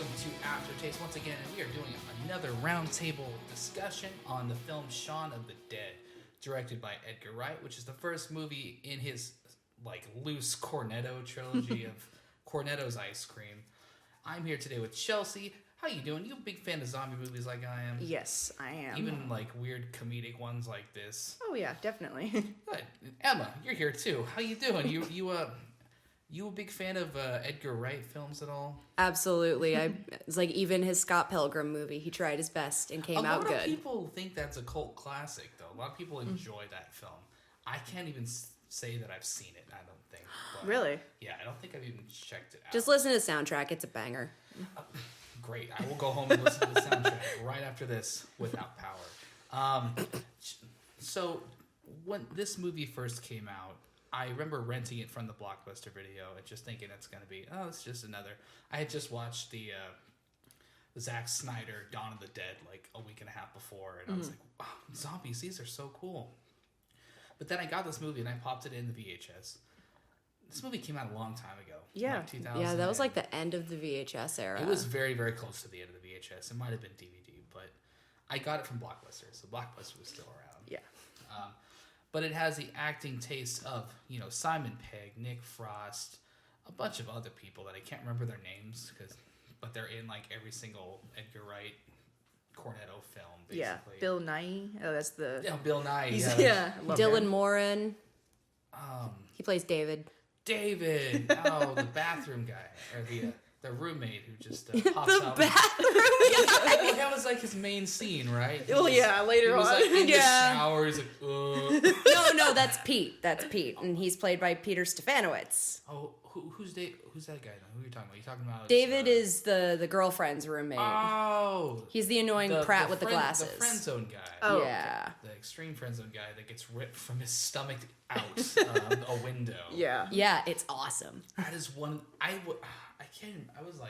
welcome to AfterTaste once again, and we are doing another roundtable discussion on the film Shaun of the Dead, directed by Edgar Wright, which is the first movie in his loose Cornetto trilogy of Cornetto's Ice Cream. I'm here today with Chelsea. How you doing? You a big fan of zombie movies like I am? Yes, I am. Even weird comedic ones like this. Oh yeah, definitely. Good. Emma, you're here too. How you doing? You a big fan of Edgar Wright films at all? Absolutely. It's like even his Scott Pilgrim movie, he tried his best and came out good. A lot of people think that's a cult classic, though. A lot of people enjoy that film. I can't even say that I've seen it, I don't think. But really? Yeah, I don't think I've even checked it out. Just listen to the soundtrack. It's a banger. Great. I will go home and listen to the soundtrack right after this without power. So when this movie first came out, I remember renting it from the Blockbuster video and just thinking it's going to be, it's just another. I had just watched the Zack Snyder Dawn of the Dead a week and a half before, and I was like, wow, zombies, these are so cool. But then I got this movie and I popped it in the VHS. This movie came out a long time ago. Yeah. 2000. Yeah, that was the end of the VHS era. It was very, very close to the end of the VHS. It might have been DVD, but I got it from Blockbuster, so Blockbuster was still around. Yeah. But it has the acting taste of, Simon Pegg, Nick Frost, a bunch of other people that I can't remember their names, but they're in every single Edgar Wright Cornetto film, basically. Yeah. Bill Nye. Oh, that's the. Yeah, Bill Nye. Dylan Moran. He plays David. David. Oh, the bathroom guy, or the roommate who just pops The out. bathroom Yeah, that was his main scene, right? Well, yeah, later on. on. He was in Yeah. the shower. He's like, No, that's Pete. That's Pete, and he's played by Peter Stefanowitz. Oh, who's that guy? Who are you talking about? You talking about David is the girlfriend's roommate. Oh, He's the annoying Pratt with the glasses. The friend zone guy. Oh, yeah. The extreme friend zone guy that gets ripped from his stomach out a window. Yeah. Yeah, it's awesome. That is one. I was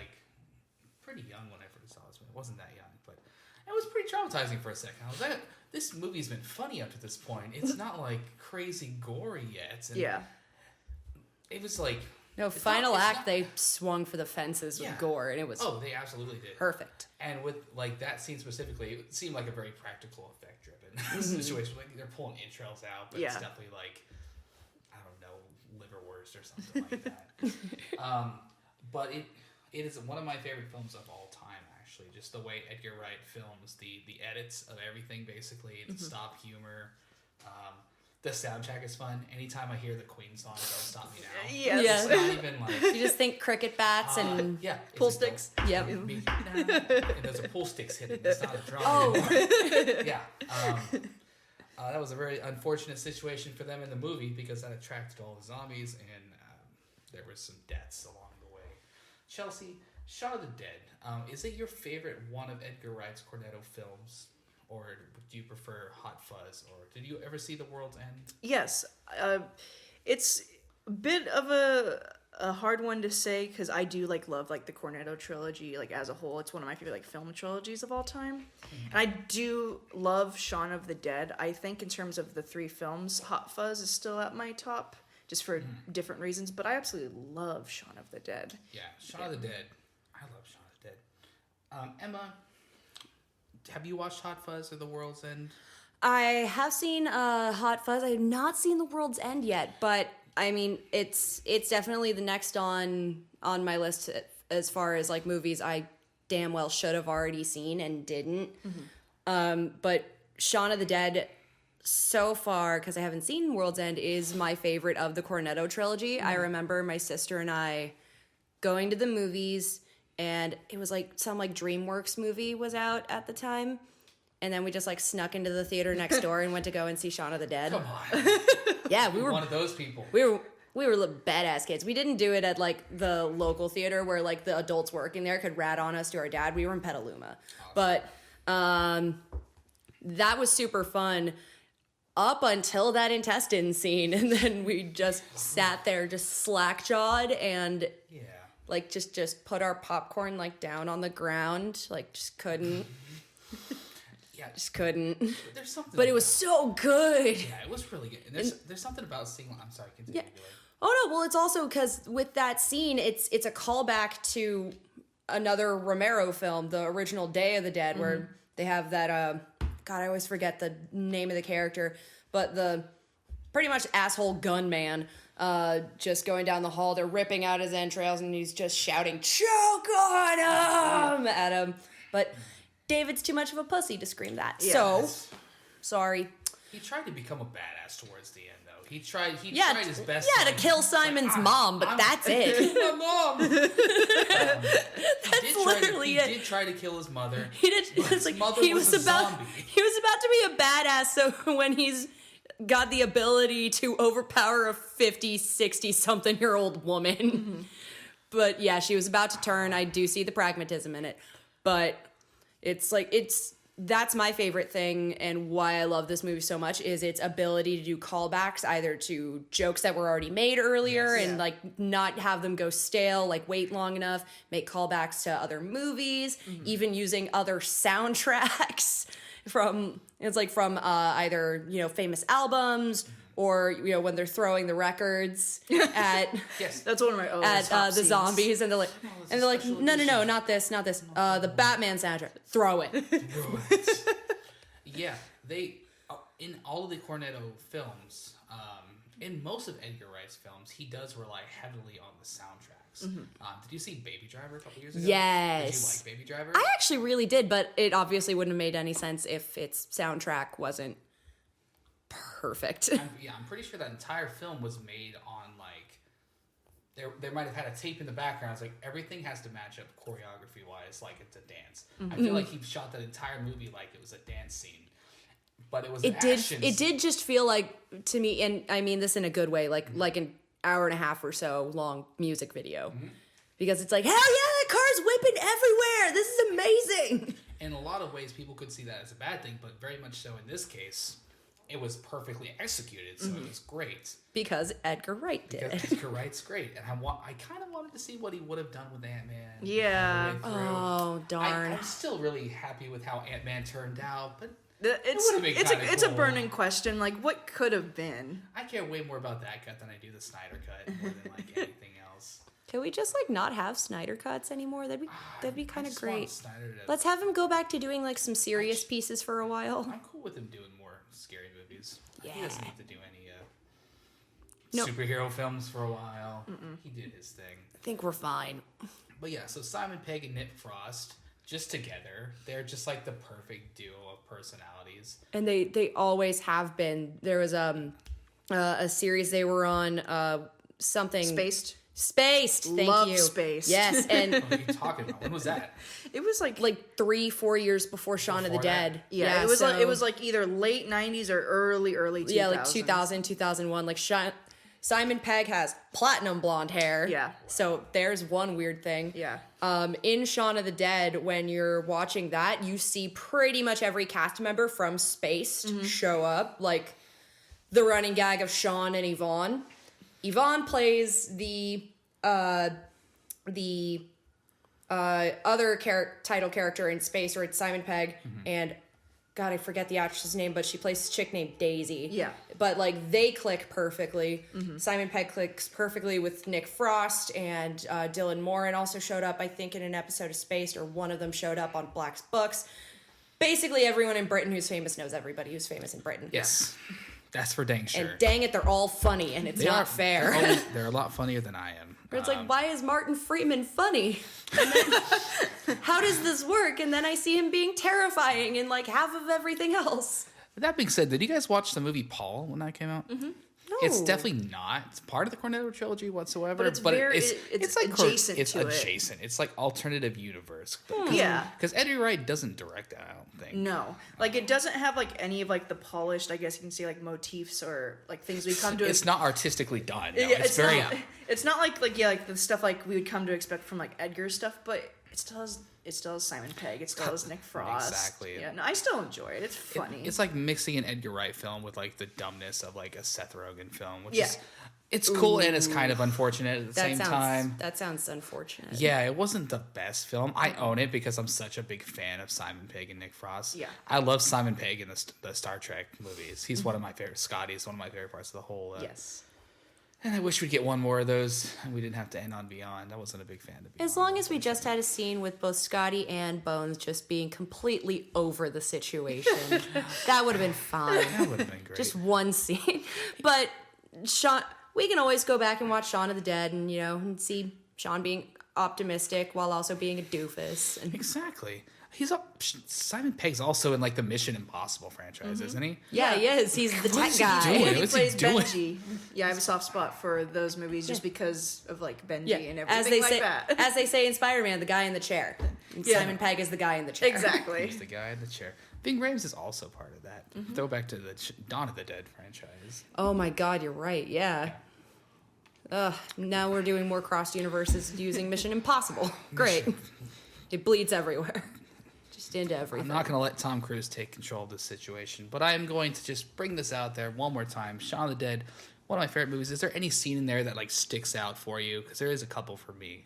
pretty young when I first saw this movie. I wasn't that young, but it was pretty traumatizing for a second. I was like, this movie's been funny up to this point. It's not crazy gory yet. And Yeah. It was No, final act, they swung for the fences with gore, and it was they absolutely did. perfect. And with that scene specifically, it seemed like a very practical effect driven situation. They're pulling entrails out, but it's definitely I don't know, liverwurst or something like that. But it is one of my favorite films of all time, actually. Just the way Edgar Wright films the edits of everything, basically, the stop humor. The soundtrack is fun. Anytime I hear the Queen song, Don't Stop Me Now. Yes. It's not even You just think cricket bats and Pull sticks. Yep. And there's a pull sticks hitting. It's not a drum. Oh. Yeah. That was a very unfortunate situation for them in the movie because that attracted all the zombies, and there was some deaths along the way. Chelsea, Shaun of the Dead. Is it your favorite one of Edgar Wright's Cornetto films? Or do you prefer Hot Fuzz? Or did you ever see The World's End? Yes. It's a bit of a hard one to say because I do love the Cornetto trilogy as a whole. It's one of my favorite film trilogies of all time. And I do love Shaun of the Dead. I think in terms of the three films, Hot Fuzz is still at my top just for different reasons. But I absolutely love Shaun of the Dead. Yeah, Shaun of the Dead. I love Shaun of the Dead. Emma, have you watched Hot Fuzz or The World's End? I have seen Hot Fuzz. I have not seen The World's End yet, but I mean, it's definitely the next on my list as far as movies I damn well should have already seen and didn't. But Shaun of the Dead, so far, because I haven't seen World's End, is my favorite of the Cornetto trilogy. I remember my sister and I going to the movies, and it was some DreamWorks movie was out at the time. And then we just snuck into the theater next door and went to go and see Shaun of the Dead. Come on. Yeah, we were one of those people. We were little badass kids. We didn't do it at the local theater where the adults working there could rat on us to our dad. We were in Petaluma. But that was super fun up until that intestine scene, and then we just sat there just slack-jawed and just put our popcorn down on the ground, just couldn't. Yeah, just couldn't. There's something. But it was so good. Yeah, it was really good. And there's something about seeing. I'm sorry, continue. Yeah. Oh no, well it's also because with that scene, it's a callback to another Romero film, the original Day of the Dead, where they have that, God, I always forget the name of the character, but the pretty much asshole gunman just going down the hall. They're ripping out his entrails and he's just shouting, "Choke on him!" at him. But David's too much of a pussy to scream that. Yeah. So, sorry. He tried to become a badass towards the end, though. He tried his best. Yeah, to kill Simon's mom, but that's it. My mom. That's literally it. He did try to kill his mother. He did. It's like mother he was was a about. zombie. He was about to be a badass. So when he's got the ability to overpower a 50, 60 something year old woman, but yeah, she was about to turn. I do see the pragmatism in it, but that's my favorite thing and why I love this movie so much is its ability to do callbacks either to jokes that were already made earlier and like not have them go stale, like wait long enough, make callbacks to other movies, even using other soundtracks from either, famous albums or, when they're throwing the records at Yes. That's one of my the scenes. zombies and they're like no, not this the Batman soundtrack, throw it. Yeah, they in all of the Cornetto films, in most of Edgar Wright's films, he does rely heavily on the soundtracks. Did you see Baby Driver a couple years ago? Yes. Did you like Baby Driver? I actually really did, but it obviously wouldn't have made any sense if its soundtrack wasn't perfect. I'm pretty sure that entire film was made on they might have had a tape in the background. It's like everything has to match up choreography wise, like it's a dance. I feel like he shot that entire movie like it was a dance scene, but it was an action scene. It did just feel like to me, and I mean this in a good way, like an hour and a half or so long music video, because it's like hell yeah, the car's whipping everywhere. This is amazing. In a lot of ways, people could see that as a bad thing, but very much so in this case. It was perfectly executed, so it was great. Because Edgar Wright did. Because Edgar Wright's great, and I kind of wanted to see what he would have done with Ant-Man. Yeah. Oh darn! I'm still really happy with how Ant-Man turned out, but It's a burning question. Like, what could have been? I care way more about that cut than I do the Snyder cut, more than anything else. Can we just not have Snyder cuts anymore? That'd be kind of great. Snyder to, Let's have him go back to doing some serious pieces for a while. I'm cool with him doing more scary movies. Yeah. He doesn't need to do any superhero films for a while. He did his thing. I think we're fine. But yeah, so Simon Pegg and Nick Frost, just together, they're just the perfect duo of personalities. And they always have been. There was a series they were on, something Spaced. Thank Love you. Spaced. Yes, and What are you talking about? When was that? It was like 3-4 years before Shaun of the Before that? Dead. yeah, it was either late 90s or early 2000s. Yeah, 2000, 2001. Simon Pegg has platinum blonde hair. Yeah. So there's one weird thing. Yeah. In Shaun of the Dead, when you're watching that, you see pretty much every cast member from Spaced show up. Like the running gag of Shaun and Yvonne. Yvonne plays the other title character in Space, where it's Simon Pegg and God, I forget the actress's name, but she plays this chick named Daisy. Yeah. But they click perfectly. Simon Pegg clicks perfectly with Nick Frost, and Dylan Moran also showed up, I think, in an episode of Spaced, or one of them showed up on Black's Books. Basically, everyone in Britain who's famous knows everybody who's famous in Britain. Yes. That's for dang sure. And dang it, they're all funny, and it's not fair. They're a lot funnier than I am. Where it's why is Martin Freeman funny? And then, how does this work? And then I see him being terrifying in half of everything else. That being said, did you guys watch the movie Paul when that came out? No. It's definitely not part of the Cornetto trilogy whatsoever. But it's adjacent it's to it. adjacent. It's like alternative universe. Yeah. Because Eddie Wright doesn't direct that, I don't think. No, it doesn't have any of the polished, I guess you can say motifs or things we come to. It's not artistically done. No, Yeah, it's very. It's not like the stuff we would come to expect from Edgar's stuff, but it still has Simon Pegg. It still has Nick Frost. Exactly. Yeah, no, I still enjoy it. It's funny. It's like mixing an Edgar Wright film with the dumbness of a Seth Rogen film, which Yeah. is it's cool and it's kind of unfortunate at the same time. That sounds unfortunate. Yeah, it wasn't the best film. I own it because I'm such a big fan of Simon Pegg and Nick Frost. Yeah. I love Simon Pegg in the Star Trek movies. He's one of my favorite. Scotty's one of my favorite parts of the whole. Yes. And I wish we'd get one more of those, and we didn't have to end on Beyond. I wasn't a big fan of Beyond. As long as we just had a scene with both Scotty and Bones just being completely over the situation, that would have been fine. That would have been great. Just one scene. But Shaun, we can always go back and watch Shaun of the Dead and, and see Shaun being optimistic while also being a doofus. And Exactly. Simon Pegg's also in like the Mission Impossible franchise, isn't he? yeah, he is. He's the tech is he guy. doing? He What's he plays doing? Benji. Yeah, I have a soft spot for those movies just because of like Benji Yeah, and as everything they like say, that. as they say in Spider-Man, the guy in the chair. And Yeah. Simon Pegg is the guy in the chair. Exactly. He's the guy in the chair. Ving Rhames is also part of that. Throwback to the Dawn of the Dead franchise. Oh my God, you're right. Yeah. Ugh. Now we're doing more cross universes using Mission Impossible. Great. It bleeds everywhere. Just into everything. I'm not going to let Tom Cruise take control of this situation, but I am going to just bring this out there one more time. Shaun of the Dead, one of my favorite movies. Is there any scene in there that like sticks out for you? Because there is a couple for me.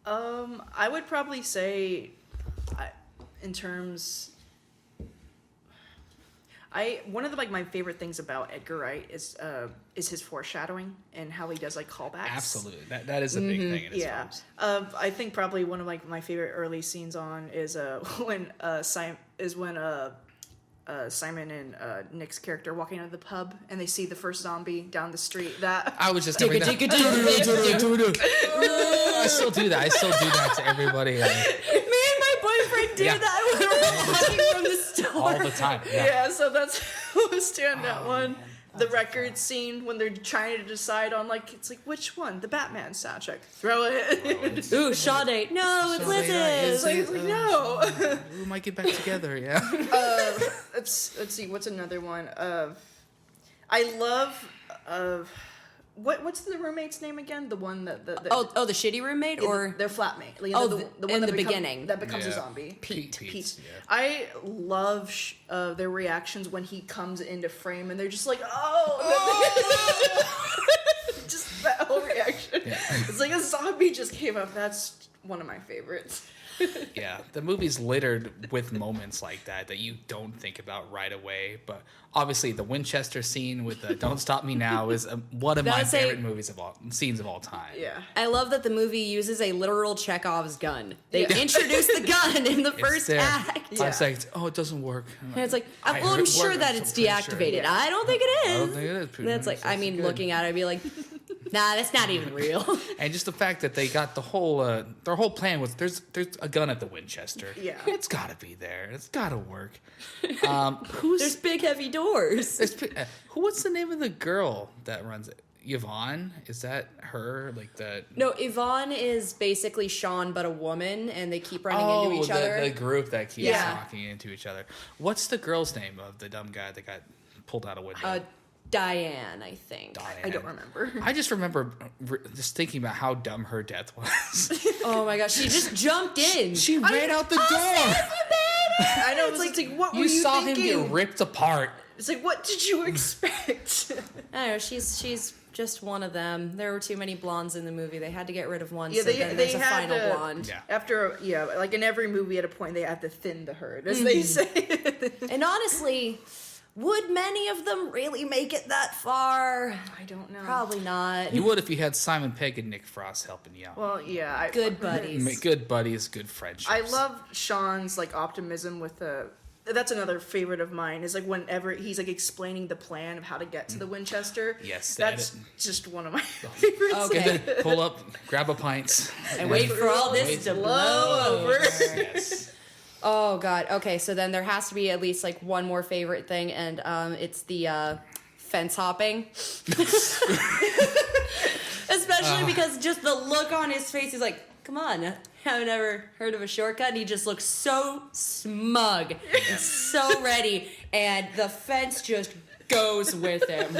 I would probably say, in terms, one of the my favorite things about Edgar Wright is his foreshadowing and how he does like callbacks. Absolutely, that is a big thing in his Yeah, films. I think probably one of my favorite early scenes on is when Simon and Nick's character walking out of the pub and they see the first zombie down the street. That I was just gonna bring that. I still do that. I still do that to everybody Me and my boyfriend do Yeah. that when we're walking from the store. all the time. yeah, so that's a standout Oh, one. man. The record scene when they're trying to decide on it's like which one? The Batman soundtrack. Throw it. Ooh, Sade. No, it's Sade, Liz's. It's like no. We might get back together. Yeah. Let's see. What's another one? I love. What's the roommate's name again? The one that the Oh, the shitty roommate or their flatmate. Like, Oh, the in one the beginning. that becomes a Yeah. zombie. Pete. Pete. Yeah. I love their reactions when he comes into frame and they're just like, oh, just that whole reaction. Yeah. It's like a zombie just came up. That's one of my favorites. Yeah, the movie's littered with moments like that you don't think about right away. But obviously, the Winchester scene with the "Don't Stop Me Now" is one of my That's favorite scenes of all time. Yeah. I love that the movie uses a literal Chekhov's gun. They introduce the gun in the It's first there. act. 5 seconds. Oh, it doesn't work. And it's like, I well, heard I'm it sure worked, that I'm it's pretty sure. deactivated. Yeah. I don't think it is. I don't think it is. And that's like, I mean, looking at it, I'd be like, nah, that's not even real. And just the fact that they got the whole their whole plan was there's a gun at the Winchester. Yeah. It's got to be there. It's got to work. Who's There's big, heavy doors. what's the name of the girl that runs it? Yvonne? Is that her? Like the No, Yvonne is basically Shaun, but a woman, and they keep running into each other. the group that keeps Yeah. talking into each other. What's the girl's name of the dumb guy that got pulled out a window? Diane, I think. Diane. I don't remember. I just remember just thinking about how dumb her death was. Oh my gosh, she just jumped in. She ran out the door. I know. It's like what were You you saw thinking? him get ripped apart. It's like, what did you expect? I don't know, she's just one of them. There were too many blondes in the movie. They had to get rid of one, Yeah, so they- then they there's a had final to- blonde. Yeah. After, like in every movie at a point, they had to thin the herd, as they say. And honestly, would many of them really make it that far? I don't know. Probably not. You would if you had Simon Pegg and Nick Frost helping you out. Well, yeah. Good buddies. Good buddies, good friendships. I love Shaun's optimism with the. That's another favorite of mine. Is whenever he's explaining the plan of how to get to the Winchester. Yes, that's edit. just one of my favorites. Okay. And then pull up, grab a pint, And wait for all this Wait to to blow over. Yes. Oh god. Okay, so then there has to be at least one more favorite thing, and it's the fence hopping. Especially because just the look on his face, he's like, "Come on, I've never heard of a shortcut," and he just looks so smug and so ready, and the fence just goes with him.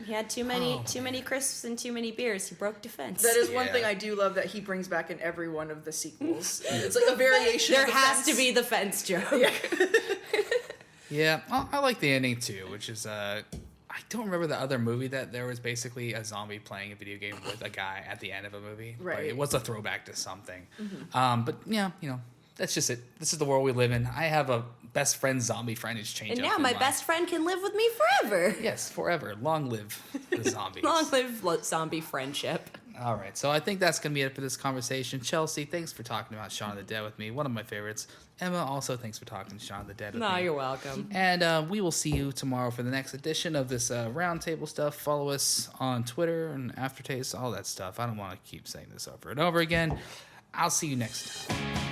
He had too many crisps and too many beers. He broke the fence. That is one Yeah. thing I do love that he brings back in every one of the sequels. It's like a variation. There of the has fence. to be the fence joke. Yeah, I like the ending too, which is I don't remember the other movie that there was basically a zombie playing a video game with a guy at the end of a movie. But Right. it was a throwback to something. But yeah, that's just it. This is the world we live in. I have a best friend, zombie friend who's changed. And now my best friend can live with me forever. Yes, forever. Long live the zombies. Long live zombie friendship. All right, so I think that's going to be it for this conversation. Chelsea, thanks for talking about Shaun of the Dead with me, one of my favorites. Emma, also thanks for talking Shaun of the Dead with me. No, you're welcome. And we will see you tomorrow for the next edition of this roundtable stuff. Follow us on Twitter and AfterTaste, all that stuff. I don't want to keep saying this over and over again. I'll see you next time.